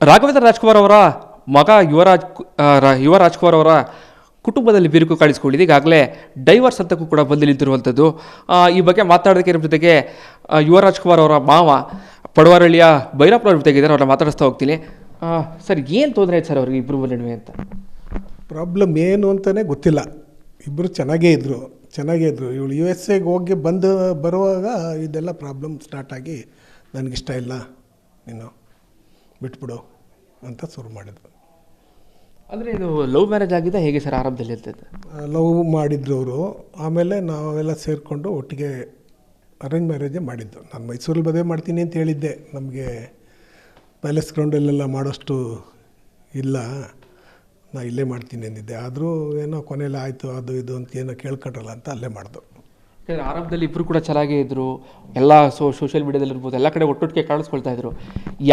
ರಾಘವೇಂದ್ರ ರಾಜ್ಕುಮಾರ್ ಅವರ ಮಗ ಯುವ ರಾಜ್ಕುಮಾರ್ ಅವರ ಕುಟುಂಬದಲ್ಲಿ ಬಿರುಕು ಕಾಣಿಸ್ಕೊಂಡಿದೆ. ಈಗಾಗಲೇ ಡೈವರ್ಸ್ ಅಂತಕ್ಕೂ ಕೂಡ ಬಂದು ನಿಂತಿರುವಂಥದ್ದು. ಈ ಬಗ್ಗೆ ಮಾತಾಡೋದಕ್ಕೆ ನಮ್ಮ ಜೊತೆಗೆ ಯುವ ರಾಜ್ಕುಮಾರ್ ಅವರ ಮಾವ ಪಡವಾರಳ್ಳಿಯ ಭೈರಪ್ಪನವ್ರ ಜೊತೆಗಿದ್ದಾರೆ. ಅವ್ರನ್ನ ಮಾತಾಡಿಸ್ತಾ ಹೋಗ್ತೀನಿ. ಸರ್, ಏನು ತೊಂದರೆ ಆಯ್ತು ಸರ್ ಅವ್ರಿಗೆ ಇಬ್ಬರು ನಡುವೆ ಅಂತ? ಪ್ರಾಬ್ಲಮ್ ಏನು ಅಂತಲೇ ಗೊತ್ತಿಲ್ಲ. ಇಬ್ಬರು ಚೆನ್ನಾಗೇ ಇದ್ದರು. ಇವಳು USA ಹೋಗಿ ಬರುವಾಗ ಇದೆಲ್ಲ ಪ್ರಾಬ್ಲಮ್ ಸ್ಟಾರ್ಟ್ ಆಗಿ ನನಗಿಷ್ಟ ಇಲ್ಲ, ನೀನು ಬಿಟ್ಬಿಡು ಅಂತ ಶುರು ಮಾಡಿದ್ರು. ಅಂದರೆ ಇದು ಲವ್ ಮ್ಯಾರೇಜ್ ಆಗಿದೆ ಹೇಗೆ ಸರ್ ಆರಂಭದಲ್ಲಿ ಇರ್ತದೆ? ಲವ್ ಮಾಡಿದ್ರು ಅವರು. ಆಮೇಲೆ ನಾವೆಲ್ಲ ಸೇರಿಕೊಂಡು ಒಟ್ಟಿಗೆ ಅರೇಂಜ್ ಮ್ಯಾರೇಜೇ ಮಾಡಿದ್ದು. ನಾನು ಮೈಸೂರಲ್ಲಿ ಮದುವೆ ಮಾಡ್ತೀನಿ ಅಂತ ಹೇಳಿದ್ದೆ. ನಮಗೆ ಪ್ಯಾಲೇಸ್ ಗ್ರೌಂಡಲ್ಲೆಲ್ಲ ಮಾಡೋಷ್ಟು ಇಲ್ಲ, ನಾ ಇಲ್ಲೇ ಮಾಡ್ತೀನಿ ಅಂದಿದ್ದೆ. ಆದರೂ ಏನೋ ಕೊನೆಯಲ್ಲಿ ಆಯಿತು ಅದು ಇದು ಅಂತ ಏನೋ ಕೇಳ್ಕೊಂಡ್ರಲ್ಲ ಅಂತ ಅಲ್ಲೇ ಮಾಡ್ದು. ಆರಂಭದಲ್ಲಿ ಇಬ್ಬರು ಕೂಡ ಚೆನ್ನಾಗೇ ಇದ್ದರು. ಎಲ್ಲ ಸೋಷಿಯಲ್ ಮೀಡಿಯಾದಲ್ಲಿ ಇರ್ಬೋದು, ಎಲ್ಲ ಕಡೆ ಒಟ್ಟೊಟ್ಟಿಗೆ ಕಾಣಿಸ್ಕೊಳ್ತಾ ಇದ್ರು.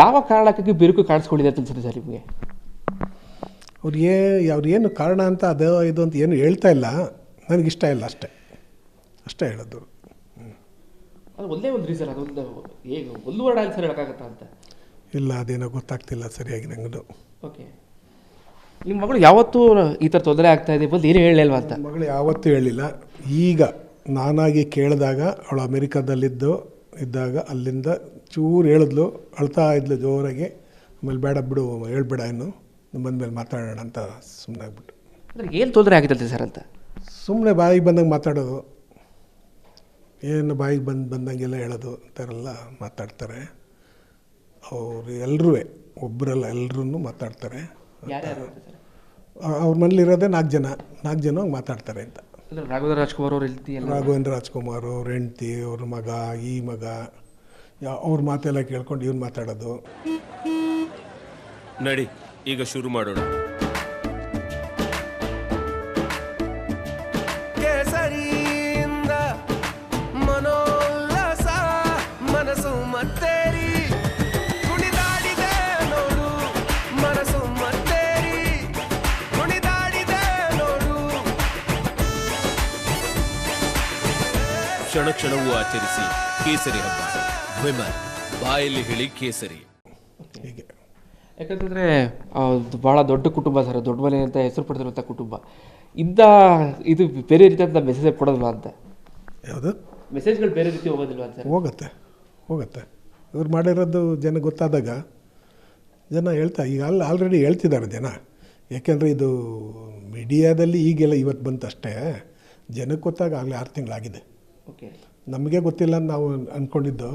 ಯಾವ ಕಾರಣಕ್ಕಾಗಿ ಬಿರುಕು ಕಾಣಿಸ್ಕೊಂಡಿದೆ ಅಂತ ಅನ್ಸುತ್ತೆ ಸರ್ ನಿಮಗೆ? ಅವ್ರೇನು ಕಾರಣ ಅಂತ ಅದು ಇದು ಅಂತ ಏನು ಹೇಳ್ತಾ ಇಲ್ಲ. ನನಗಿಷ್ಟ ಇಲ್ಲ, ಅಷ್ಟೇ ಹೇಳೋದು. ಅದು ಒಂದೇ ಒಂದು ರೀಸನ್, ಅದೊಂದು ಹೇಗೆ ಒಂದು ವರ್ಡ್ ಆಗಿ ಸರ್ ಹೇಳೋಕ್ಕಾಗತ್ತಾ ಅಂತ? ಇಲ್ಲ, ಅದೇನೋ ಗೊತ್ತಾಗ್ತಿಲ್ಲ ಸರಿಯಾಗಿ ನಂಗೂ. ಓಕೆ, ನಿಮ್ಮ ಮಗಳು ಯಾವತ್ತೂ ಈ ಥರ ತೊಂದರೆ ಆಗ್ತಾ ಇದೆ ಬಂದು ಏನು ಹೇಳಲಿಲ್ವಾ ಅಂತ? ಮಗಳು ಯಾವತ್ತೂ ಹೇಳಿಲ್ಲ. ಈಗ ನಾನಾಗಿ ಕೇಳಿದಾಗ ಅವಳು ಅಮೇರಿಕಾದಲ್ಲಿದ್ದಾಗ ಅಲ್ಲಿಂದ ಚೂರು ಹೇಳಿದ್ಲು, ಅಳ್ತಾ ಇದ್ಲು ಜೋರಾಗಿ. ಆಮೇಲೆ ಬೇಡ ಬಿಡು, ಹೇಳ್ಬೇಡ, ಇನ್ನು ಬಂದಮೇಲೆ ಮಾತಾಡೋಣ ಅಂತ ಸುಮ್ಮನೆ ಆಗ್ಬಿಟ್ಟು. ಅಂದರೆ ಏನು ತೊಂದರೆ ಆಗಿತ್ತಂತೆ ಸರ್ ಅಂತ? ಸುಮ್ಮನೆ ಬಾಯಿಗೆ ಬಂದಂಗೆ ಮಾತಾಡೋದು, ಏನು ಬಾಯಿಗೆ ಬಂದಂಗೆಲ್ಲ ಹೇಳೋದು, ಈ ಥರ ಎಲ್ಲ ಮಾತಾಡ್ತಾರೆ ಅವರು. ಎಲ್ಲರೂ ಒಬ್ಬರಲ್ಲ, ಎಲ್ಲರೂ ಮಾತಾಡ್ತಾರೆ. ಅವ್ರ ಮನೇಲಿರೋದೇ 4 ಜನ ಮಾತಾಡ್ತಾರೆ ಅಂತ. ರಾಘವೇಂದ್ರ ರಾಜ್ಕುಮಾರ್ ಅವ್ರ ಹೆಂಡತಿ, ರಾಘವೇಂದ್ರ ರಾಜ್ಕುಮಾರ್ ಅವ್ರ ಹೆಂಡ್ತಿ, ಅವ್ರ ಮಗ, ಈ ಮಗ, ಅವ್ರ ಮಾತೆಲ್ಲ ಕೇಳ್ಕೊಂಡು ಇವ್ನು ಮಾತಾಡೋದು. ನಡಿ, ಈಗ ಶುರು ಮಾಡೋಣ. ಕೇಸರಿಯಿಂದ ಮನೋಲ್ಲಾಸ ಮನಸ್ಸು ಮತ್ತೇರಿ ಕುಣಿದಾಡಿದೆ ನೋಡು, ಮನಸ್ಸು ಮತ್ತೇರಿ ಕುಣಿದಾಡಿದೆ ನೋಡು. ಕ್ಷಣ ಕ್ಷಣವೂ ಆಚರಿಸಿ ಕೇಸರಿ ಹಬ್ಬ. ವಿಮಲ್ ಬಾಯಲ್ಲಿ ಹೇಳಿ ಕೇಸರಿ. ಹೀಗೆ ಯಾಕಂತಂದರೆ ಭಾಳ ದೊಡ್ಡ ಕುಟುಂಬ ಸರ್, ದೊಡ್ಡ ಮನೆ ಅಂತ ಹೆಸರು ಪಡೆದಿರುವಂಥ ಕುಟುಂಬ. ಇದು ಬೇರೆ ರೀತಿಯಾದ ಮೆಸೇಜ್ ಕೊಡೋದಿಲ್ವಾ ಅಂತ? ಯಾವುದು ಮೆಸೇಜ್ಗಳು ಬೇರೆ ರೀತಿ ಹೋಗೋದಿಲ್ವಾ ಅಂತ? ಹೋಗುತ್ತೆ. ಇವ್ರು ಮಾಡಿರೋದು ಜನ ಗೊತ್ತಾದಾಗ ಜನ ಈಗ ಆಲ್ರೆಡಿ ಹೇಳ್ತಿದ್ದಾರೆ ಜನ. ಯಾಕೆಂದರೆ ಇದು ಮೀಡಿಯಾದಲ್ಲಿ ಈಗೆಲ್ಲ ಇವತ್ತು ಬಂತಷ್ಟೇ. ಜನಕ್ಕೆ ಗೊತ್ತಾಗ ಆಗಲೇ 6 ತಿಂಗಳಾಗಿದೆ. ಓಕೆ, ನಮಗೆ ಗೊತ್ತಿಲ್ಲ ಅಂತ ನಾವು ಅಂದ್ಕೊಂಡಿದ್ದು.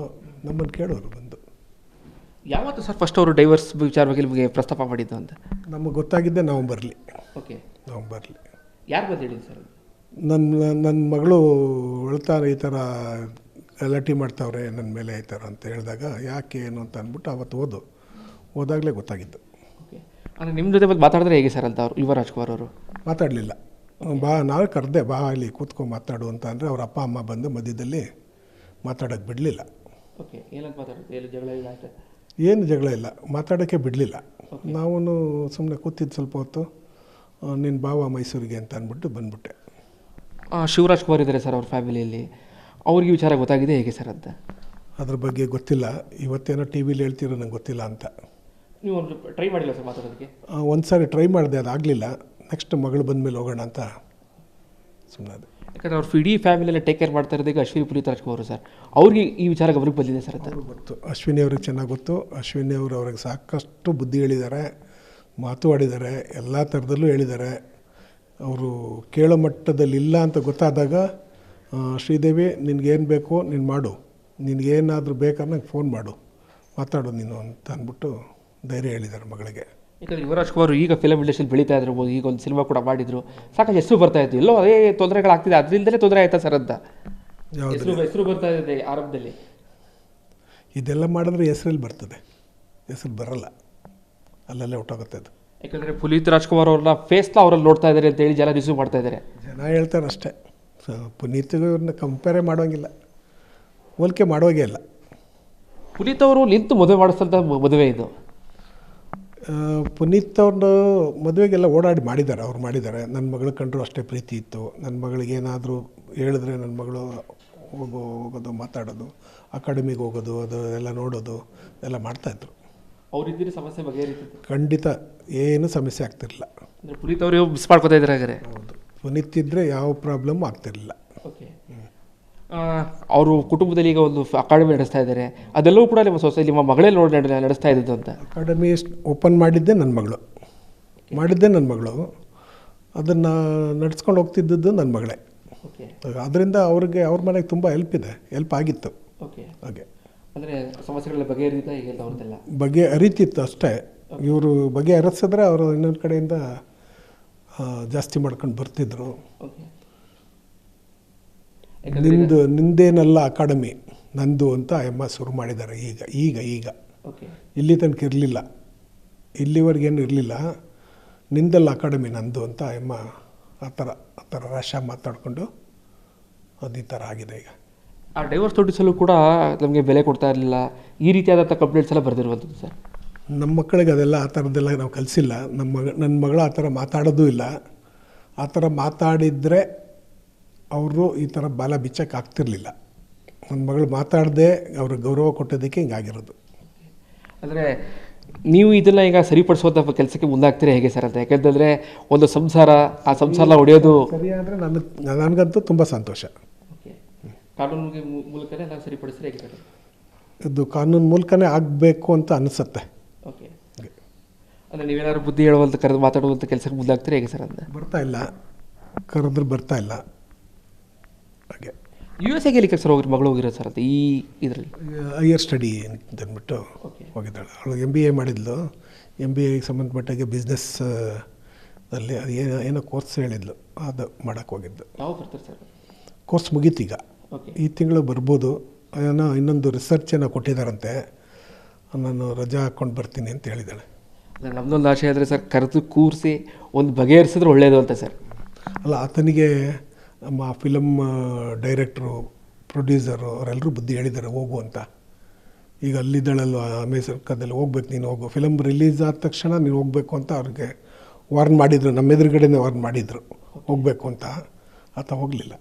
ನಮ್ಮನ್ನು ಕೇಳೋರು ಬಂದು. ಯಾವತ್ತು ಸರ್ ಫಸ್ಟ್ ಅವರು ಡೈವರ್ಸ್ ವಿಚಾರವಾಗಿ ನಿಮಗೆ ಪ್ರಸ್ತಾಪ ಮಾಡಿದ್ದು ಅಂತ? ನಮಗೆ ಗೊತ್ತಾಗಿದ್ದೆ ನವಂಬರ್ಲಿ. ಓಕೆ, ಯಾರು ಬಂದು ಹೇಳಿದ್ದು ಸರ್? ನನ್ನ ಮಗಳು ಹೇಳ್ತಾರೆ, ಈ ಥರ ಗಲಾಟೆ ಮಾಡ್ತಾವ್ರೆ ನನ್ನ ಮೇಲೆ ಈ ಥರ ಅಂತ ಹೇಳಿದಾಗ ಯಾಕೆ ಏನು ಅಂತ ಅಂದ್ಬಿಟ್ಟು ಅವತ್ತು ಹೋದಾಗಲೇ ಗೊತ್ತಾಗಿದ್ದು. ಓಕೆ, ಅಂದರೆ ನಿಮ್ಮ ಜೊತೆ ಬಂದು ಮಾತಾಡಿದ್ರೆ ಹೇಗೆ ಸರ್ ಅಂತ ಯುವ ರಾಜ್ಕುಮಾರ್ ಅವರು? ಮಾತಾಡಲಿಲ್ಲ. ನಾವೇ ಕರೆದೆ, ಬಾ ಇಲ್ಲಿ ಕೂತ್ಕೊಂಡು ಮಾತಾಡು ಅಂತ ಅಂದರೆ ಅವ್ರ ಅಪ್ಪ ಅಮ್ಮ ಬಂದು ಮಧ್ಯದಲ್ಲಿ ಮಾತಾಡೋಕ್ಕೆ ಬಿಡಲಿಲ್ಲ. ಓಕೆ, ಏನಂತ ಮಾತಾಡೋದು? ಏನು ಜಗಳ ಇಲ್ಲ ಅಂತ? ಏನು ಜಗಳ ಇಲ್ಲ, ಮಾತಾಡೋಕ್ಕೆ ಬಿಡಲಿಲ್ಲ. ನಾವು ಸುಮ್ಮನೆ ಕೂತಿದ್ದು ಸ್ವಲ್ಪ ಹೊತ್ತು, ನಿನ್ನ ಭಾವ ಮೈಸೂರಿಗೆ ಅಂತ ಅಂದ್ಬಿಟ್ಟು ಬಂದ್ಬಿಟ್ಟೆ. ಶಿವರಾಜ್ ಕುಮಾರ್ ಇದ್ದಾರೆ ಸರ್ ಅವ್ರ ಫ್ಯಾಮಿಲಿಯಲ್ಲಿ, ಅವ್ರಿಗೆ ವಿಚಾರ ಗೊತ್ತಾಗಿದೆ ಹೇಗೆ ಸರ್ ಅಂತ? ಅದ್ರ ಬಗ್ಗೆ ಗೊತ್ತಿಲ್ಲ. ಇವತ್ತೇನೋ ಟಿ ವಿಲಿ ಹೇಳ್ತಿರೋ ನಂಗೆ ಗೊತ್ತಿಲ್ಲ ಅಂತ. ನೀವು ಒಂದು ಟ್ರೈ ಮಾಡಿಲ್ಲ ಸರ್ ಮಾತಾಡೋದಕ್ಕೆ? ಒಂದು ಸಾರಿ ಟ್ರೈ ಮಾಡಿದೆ, ಅದಾಗಲಿಲ್ಲ. ನೆಕ್ಸ್ಟ್ ಮಗಳು ಬಂದಮೇಲೆ ಹೋಗೋಣ ಅಂತ ಸುಮ್ಮನೆ ಅದೇ. ಯಾಕಂದರೆ ಅವ್ರು ಇಡೀ ಫ್ಯಾಮಿಲಿಯಲ್ಲೇ ಟೇಕ್ ಕೇರ್ ಮಾಡ್ತಾ ಇರೋದೀಗ ಅಶ್ವಿನಿ ಪುನೀತ್ ರಾಜ್ಕುಮಾರ್ ಸರ್. ಅವ್ರಿಗೆ ಈ ವಿಚಾರ ಗಮನಕ್ಕೆ ಬಂದಿದೆ ಸರ್ ಅಂತ? ಗೊತ್ತು, ಅಶ್ವಿನಿ ಅವ್ರಿಗೆ ಚೆನ್ನಾಗಿ ಗೊತ್ತು. ಅಶ್ವಿನಿ ಅವರು ಅವ್ರಿಗೆ ಸಾಕಷ್ಟು ಬುದ್ಧಿ ಹೇಳಿದ್ದಾರೆ, ಮಾತು ಆಡಿದ್ದಾರೆ, ಎಲ್ಲ ಥರದಲ್ಲೂ ಹೇಳಿದ್ದಾರೆ. ಅವರು ಕೇಳೋ ಮಟ್ಟದಲ್ಲಿ ಇಲ್ಲ ಅಂತ ಗೊತ್ತಾದಾಗ, ಶ್ರೀದೇವಿ ನಿನಗೇನು ಬೇಕು ನೀನು ಮಾಡು, ನಿನಗೇನಾದರೂ ಬೇಕಾದ್ರೆ ನಂಗೆ ಫೋನ್ ಮಾಡು, ಮಾತಾಡು ನೀನು ಅಂತ ಅಂದ್ಬಿಟ್ಟು ಧೈರ್ಯ ಹೇಳಿದ್ದಾರೆ ಮಗಳಿಗೆ. ಯಾಕಂದರೆ ಯುವರಾಜ್ ಕುಮಾರ್ ಈಗ ಫಿಲಮ್ ಇಂಡಸ್ಟ್ರಿಯಲ್ಲಿ ಬೆಳೀತಾ ಇದ್ರಬೋದು, ಈಗ ಒಂದು ಸಿನಿಮಾ ಕೂಡ ಮಾಡಿದ್ರು, ಸಾಕಷ್ಟು ಹೆಸರು ಬರ್ತಾ ಇತ್ತು. ಎಲ್ಲೋ ಅದೇ ತೊಂದರೆಗಳಾಗ್ತಿದೆ, ಅದರಿಂದಲೇ ತೊಂದರೆ ಆಯ್ತಾ ಸರ್ ಅಂತ? ಹೆಸರು ಬರ್ತಾ ಇದೆ ಆರಂಭದಲ್ಲಿ. ಇದೆಲ್ಲ ಮಾಡಿದ್ರೆ ಹೆಸರಲ್ಲಿ ಬರ್ತದೆ, ಹೆಸರು ಬರಲ್ಲ, ಅಲ್ಲಲ್ಲೇ ಹೊಟ್ಟೋಗುತ್ತೆ ಅದು. ಯಾಕಂದರೆ ಪುನೀತ್ ರಾಜ್ಕುಮಾರ್ ಅವ್ರನ್ನ ಫೇಸ್ನ ಅವರಲ್ಲಿ ನೋಡ್ತಾ ಇದ್ದಾರೆ ಅಂತೇಳಿ ಜನ ರಿಸೀವ್ ಮಾಡ್ತಾ ಇದ್ದಾರೆ. ಜನ ಹೇಳ್ತಾರೆ ಅಷ್ಟೇ. ಪುನೀತ್ಗೆ ಇವ್ರನ್ನ ಕಂಪೇರೇ ಮಾಡೋಂಗಿಲ್ಲ, ಹೋಲಿಕೆ ಮಾಡೋಗೇ ಇಲ್ಲ. ಪುನೀತ್ ಅವರು ನಿಂತು ಮದುವೆ ಮಾಡಿಸ್ತಂಥ ಮದುವೆ ಇದು. ಪುನೀತ್ ಅವ್ರನ್ನ ಮದುವೆಗೆಲ್ಲ ಓಡಾಡಿ ಮಾಡಿದ್ದಾರೆ, ಅವ್ರು ಮಾಡಿದ್ದಾರೆ. ನನ್ನ ಮಗಳು ಕಂಡ್ರು ಅಷ್ಟೇ ಪ್ರೀತಿ ಇತ್ತು. ನನ್ನ ಮಗಳಿಗೆ ಏನಾದರೂ ಹೇಳಿದ್ರೆ ನನ್ನ ಮಗಳು ಹೋಗೋದು, ಮಾತಾಡೋದು, ಅಕಾಡೆಮಿಗೆ ಹೋಗೋದು, ಅದು ಎಲ್ಲ ನೋಡೋದು ಎಲ್ಲ ಮಾಡ್ತಾಯಿದ್ರು. ಅವರಿದ್ದರೆ ಸಮಸ್ಯೆ ಬಗೆಹರಿತಿತ್ತು. ಖಂಡಿತ ಏನು ಸಮಸ್ಯೆ ಆಗ್ತಿರಲಿಲ್ಲ. ಅಂದರೆ ಪುನೀತ್ ಅವರು ಮಿಸ್ ಮಾಡ್ಕೋತಾ ಇದ್ದಾರೆ ಹಾಗಾದ್ರೆ. ಹೌದು, ಪುನೀತಿದ್ರೆ ಯಾವ ಪ್ರಾಬ್ಲಮ್ ಆಗ್ತಿರಲಿಲ್ಲ. ಓಕೆ. ಅವರು ಕುಟುಂಬದಲ್ಲಿ ಈಗ ಒಂದು ಅಕಾಡೆಮಿ ನಡೆಸ್ತಾ ಇದ್ದಾರೆ, ಅದೆಲ್ಲವೂ ಕೂಡ ನಿಮ್ಮ ಸೊಸೈಟಿ ನಿಮ್ಮ ಮಗಳೇ ನಡೆಸ್ತಾ ಇದ್ದದ್ದು ಅಂತ. ಅಕಾಡೆಮಿ ಓಪನ್ ಮಾಡಿದ್ದೆ ನನ್ನ ಮಗಳು, ಅದನ್ನು ನಡ್ಸ್ಕೊಂಡು ಹೋಗ್ತಿದ್ದದ್ದು ನನ್ನ ಮಗಳೇ. ಓಕೆ. ಅದರಿಂದ ಅವ್ರ ಮನೆಗೆ ತುಂಬ ಹೆಲ್ಪ್ ಆಗಿತ್ತು. ಓಕೆ. ಹಾಗೆ ಅಂದರೆ ಸಮಸ್ಯೆಗಳ ಬಗೆಹರಿತಾ ಈಗ ಅವ್ರದ್ದೆಲ್ಲ ಬಗೆಹರಿತಿತ್ತು ಅಷ್ಟೇ. ಇವರು ಬಗೆಹರಿಸಿದ್ರೆ ಅವರು ಇನ್ನೊಂದು ಕಡೆಯಿಂದ ಜಾಸ್ತಿ ಮಾಡ್ಕೊಂಡು ಬರ್ತಿದ್ರು. ಓಕೆ. ನಿಂದೇನಲ್ಲ ಅಕಾಡೆಮಿ ನಂದು ಅಂತ ಎಮ್ಮ ಶುರು ಮಾಡಿದ್ದಾರೆ ಈಗ. ಓಕೆ. ಇಲ್ಲಿ ತನಕ ಇರಲಿಲ್ಲ, ಇಲ್ಲಿವರೆಗೇನು ಇರಲಿಲ್ಲ. ನಿಂದಲ್ಲ ಅಕಾಡೆಮಿ ನಂದು ಅಂತ ಎಮ್ಮ ಆ ಥರ ರಾಶ ಮಾತಾಡಿಕೊಂಡು ಅದು ಈ ಥರ ಆಗಿದೆ ಈಗ. ಆ ಡೈವರ್ಸ್ ನೋಟಿಸಲ್ಲೂ ಕೂಡ ನಮಗೆ ಬೆಲೆ ಕೊಡ್ತಾ ಇರಲಿಲ್ಲ, ಈ ರೀತಿಯಾದಂಥ ಕಂಪ್ಲೇಂಟ್ಸ್ ಎಲ್ಲ ಬರೆದಿರುವಂಥದ್ದು ಸರ್. ನಮ್ಮ ಮಕ್ಕಳಿಗೆ ಅದೆಲ್ಲ ಆ ಥರದ್ದೆಲ್ಲ ನಾವು ಕಲಿಸಿಲ್ಲ. ನನ್ನ ಮಗಳು ಆ ಥರ ಮಾತಾಡೋದೂ ಇಲ್ಲ. ಆ ಥರ ಮಾತಾಡಿದರೆ ಅವರು ಈ ಥರ ಬಾಲ ಬಿಚ್ಚಕ್ಕೆ ಆಗ್ತಿರ್ಲಿಲ್ಲ. ನನ್ನ ಮಗಳು ಮಾತಾಡದೆ ಅವ್ರಿಗೆ ಗೌರವ ಕೊಟ್ಟೋದಕ್ಕೆ ಹಿಂಗಾಗಿರೋದು. ಅಂದರೆ ನೀವು ಇದನ್ನು ಈಗ ಸರಿಪಡಿಸುವಂಥ ಕೆಲಸಕ್ಕೆ ಮುಂದಾಗ್ತೀರಾ ಹೇಗೆ ಸರ್ ಅಂತ? ಯಾಕೆಂತಂದರೆ ಒಂದು ಸಂಸಾರ, ಆ ಸಂಸಾರ ಹೊಡೆಯೋದು ಸರಿ ಆದರೆ ನನಗಂತೂ ತುಂಬ ಸಂತೋಷ. ಓಕೆ. ಕಾನೂನಿಗೆ ಮೂಲಕನೇ ನಾವು ಸರಿಪಡಿಸಿದ್ರೆ ಹೇಗೆ ಸರ್? ಇದು ಕಾನೂನು ಮೂಲಕನೇ ಆಗಬೇಕು ಅಂತ ಅನಿಸುತ್ತೆ. ಓಕೆ. ಅಂದರೆ ನೀವೇನಾದ್ರು ಬುದ್ಧಿ ಹೇಳುವಂಥ ಕರೆದು ಮಾತಾಡುವಂಥ ಕೆಲಸಕ್ಕೆ ಮುಂದಾಗ್ತೀರಾ ಹೇಗೆ ಸರ್ ಅಂತ? ಕರೆದ್ರೆ ಬರ್ತಾ ಇಲ್ಲ. ಹಾಗೆ USA ಗೆ ಸರ್ ಮಗಳು ಹೋಗಿರೋ ಸರ್ ಅಂತ ಈ ಇದರಲ್ಲಿ ಹೈಯರ್ ಸ್ಟಡಿ ಅಂತಂದ್ಬಿಟ್ಟು ಹೋಗಿದ್ದಾಳೆ. ಅವಳು MBA ಮಾಡಿದ್ಲು. MBAಗೆ ಸಂಬಂಧಪಟ್ಟಾಗೆ ಬಿಸ್ನೆಸ್ ಅಲ್ಲಿ ಅದು ಏನೋ ಕೋರ್ಸ್ ಹೇಳಿದ್ಲು, ಅದು ಮಾಡೋಕ್ಕೆ ಹೋಗಿದ್ದು. ಯಾವ ಬರ್ತಾರೆ ಸರ್? ಕೋರ್ಸ್ ಮುಗೀತೀಗ, ಈ ತಿಂಗಳು ಬರ್ಬೋದು. ಏನೋ ಇನ್ನೊಂದು ರಿಸರ್ಚ್ ಏನೋ ಕೊಟ್ಟಿದ್ದಾರಂತೆ, ನಾನು ರಜಾ ಹಾಕ್ಕೊಂಡು ಬರ್ತೀನಿ ಅಂತ ಹೇಳಿದ್ದಾಳೆ. ನಮ್ಮದೊಂದು ಆಶೆ ಆದರೆ ಸರ್, ಕರೆದು ಕೂರಿಸಿ ಒಂದು ಬಗೆಹರಿಸಿದ್ರೆ ಒಳ್ಳೆಯದು ಅಂತ ಸರ್. ಅಲ್ಲ, ಆತನಿಗೆ ನಮ್ಮ ಫಿಲಮ್ ಡೈರೆಕ್ಟ್ರು, ಪ್ರೊಡ್ಯೂಸರು ಅವರೆಲ್ಲರೂ ಬುದ್ಧಿ ಹೇಳಿದ್ದಾರೆ ಹೋಗು ಅಂತ. ಈಗ ಅಲ್ಲಿದ್ದಾಳಲ್ವ ಅಮೇರಿಕದಲ್ಲಿ, ಹೋಗ್ಬೇಕು ನೀನು, ಹೋಗು, ಫಿಲಮ್ ರಿಲೀಸ್ ಆದ ತಕ್ಷಣ ನೀನು ಹೋಗಬೇಕು ಅಂತ ಅವ್ರಿಗೆ ವಾರ್ನ್ ಮಾಡಿದರು. ನಮ್ಮ ಎದುರುಗಡೆನೇ ವಾರ್ನ್ ಮಾಡಿದರು ಹೋಗಬೇಕು ಅಂತ. ಆತ ಹೋಗಲಿಲ್ಲ.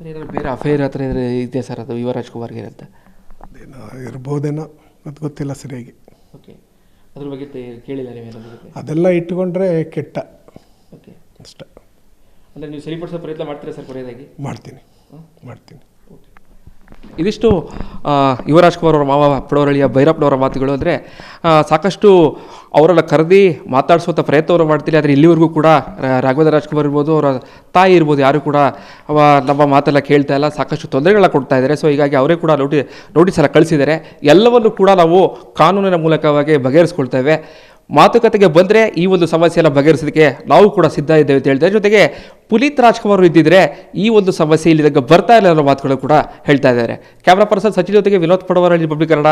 ಏನಾದ್ರು ಬೇರೆ ಅಫೇರ್ ಹತ್ರ ಇದೆ ಸರ್ ಅದು ಯುವರಾಜ್ ಕುಮಾರ್ಗೆ ಅಂತ? ಅದೇನೋ ಇರ್ಬೋದೇನೋ, ಅದು ಗೊತ್ತಿಲ್ಲ ಸರಿಯಾಗಿ. ಓಕೆ. ಅದ್ರ ಬಗ್ಗೆ ಕೇಳಿಲ್ಲ ನೀವೇನೋ? ಅದೆಲ್ಲ ಇಟ್ಕೊಂಡ್ರೆ ಕೆಟ್ಟ. ಓಕೆ. ಅಷ್ಟೇ. ಅಂದರೆ ನೀವು ಸರಿಪಡಿಸೋ ಪ್ರಯತ್ನ ಮಾಡ್ತೀರಾ ಸರ್ ಕೊನೆಯದಾಗಿ? ಮಾಡ್ತೀನಿ. ಓಕೆ. ಇದಿಷ್ಟು ಯುವರಾಜ್ ಕುಮಾರ್ ಅವರ ಮಾವ ಪಡವರಳ್ಳಿಯ ಭೈರಪ್ಪನವರ ಮಾತುಗಳು. ಅಂದರೆ ಸಾಕಷ್ಟು ಅವರೆಲ್ಲ ಕರೆದಿ ಮಾತಾಡಿಸುವಂಥ ಪ್ರಯತ್ನವನ್ನು ಮಾಡ್ತೀನಿ, ಆದರೆ ಇಲ್ಲಿವರೆಗೂ ಕೂಡ ರಾಘವೇಂದ್ರ ರಾಜ್ಕುಮಾರ್ ಇರ್ಬೋದು, ಅವರ ತಾಯಿ ಇರ್ಬೋದು, ಯಾರು ಕೂಡ ನಮ್ಮ ಮಾತೆಲ್ಲ ಕೇಳ್ತಾ ಇಲ್ಲ, ಸಾಕಷ್ಟು ತೊಂದರೆಗಳನ್ನ ಕೊಡ್ತಾ ಇದ್ದಾರೆ. ಸೊ ಹೀಗಾಗಿ ಅವರೇ ಕೂಡ ನೋಟಿಸ್ ಎಲ್ಲ ಕಳಿಸಿದ್ದಾರೆ. ಎಲ್ಲವನ್ನು ಕೂಡ ನಾವು ಕಾನೂನಿನ ಮೂಲಕವಾಗಿ ಬಗೆಹರಿಸ್ಕೊಳ್ತೇವೆ. ಮಾತುಕತೆಗೆ ಬಂದರೆ ಈ ಒಂದು ಸಮಸ್ಯೆಯನ್ನು ಬಗೆಹರಿಸೋದಕ್ಕೆ ನಾವು ಕೂಡ ಸಿದ್ಧ ಇದ್ದೇವೆ ಅಂತ ಹೇಳ್ತಾರೆ. ಜೊತೆಗೆ ಪುನೀತ್ ರಾಜ್ಕುಮಾರ್ ಇದ್ದಿದ್ರೆ ಈ ಒಂದು ಸಮಸ್ಯೆ ಇಲ್ಲಿ ಬರ್ತಾ ಇಲ್ಲ ಅನ್ನೋ ಮಾತುಗಳು ಕೂಡ ಹೇಳ್ತಾ ಇದ್ದಾರೆ. ಕ್ಯಾಮ್ರಾ ಪರ್ಸನ್ ಸಚಿನ್ ಜೊತೆಗೆ ವಿನೋದ್ ಪಡವರಳ್ಳಿ, ಪಬ್ಲಿಕ್ ಕನ್ನಡ.